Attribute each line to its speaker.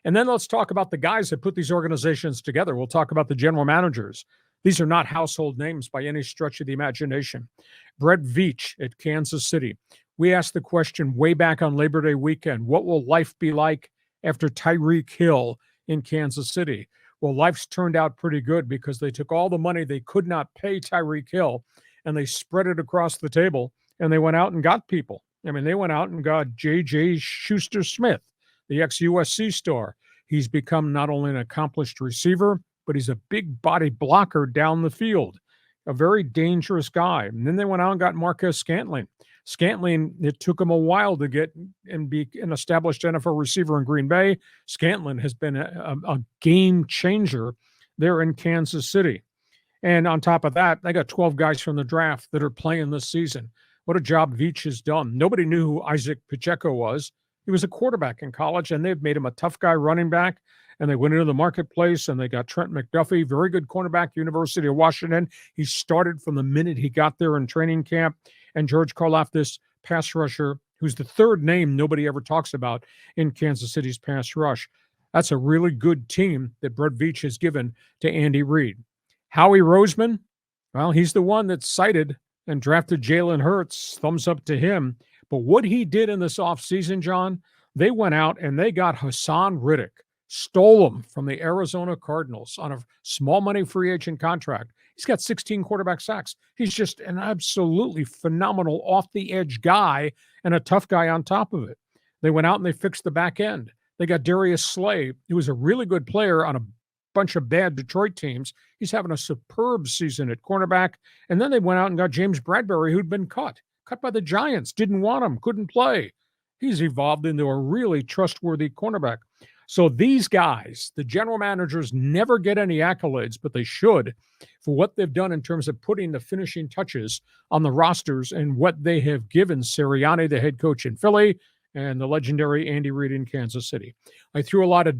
Speaker 1: And then let's talk about the guys that put these organizations together. We'll talk about the general managers. These are not household names by any stretch of the imagination. Brett Veach at Kansas City. We asked the question way back on Labor Day weekend, what will life be like after Tyreek Hill in Kansas City? Well, life's turned out pretty good because they took all the money they could not pay Tyreek Hill and they spread it across the table and they went out and got people. I mean, they went out and got J.J. Schuster-Smith, the ex-USC star. He's become not only an accomplished receiver, but he's a big body blocker down the field, a very dangerous guy. And then they went out and got Marquez Scantling. Scantling, it took him a while to get and be an established NFL receiver in Green Bay. Scantling has been a game changer there in Kansas City. And on top of that, they got 12 guys from the draft that are playing this season. What a job Veach has done. Nobody knew who Isaac Pacheco was. He was a quarterback in college, and they've made him a tough guy running back. And they went into the marketplace, and they got Trent McDuffie, very good cornerback, University of Washington. He started from the minute he got there in training camp. And George Karlaftis, pass rusher, who's the third name nobody ever talks about in Kansas City's pass rush. That's a really good team that Brett Veach has given to Andy Reid. Howie Roseman, well, he's the one that cited and drafted Jalen Hurts. Thumbs up to him. But what he did in this offseason, John, they went out and they got Hassan Riddick, stole him from the Arizona Cardinals on a small money free agent contract. He's got 16 quarterback sacks. He's just an absolutely phenomenal off-the-edge guy and a tough guy on top of it. They went out and they fixed the back end. They got Darius Slay, who was a really good player on a bunch of bad Detroit teams. He's having a superb season at cornerback. And then they went out and got James Bradbury, who'd been cut by the Giants, didn't want him, couldn't play. He's evolved into a really trustworthy cornerback. So these guys, the general managers, never get any accolades, but they should for what they've done in terms of putting the finishing touches on the rosters and what they have given Sirianni, the head coach in Philly, and the legendary Andy Reid in Kansas City. I threw a lot of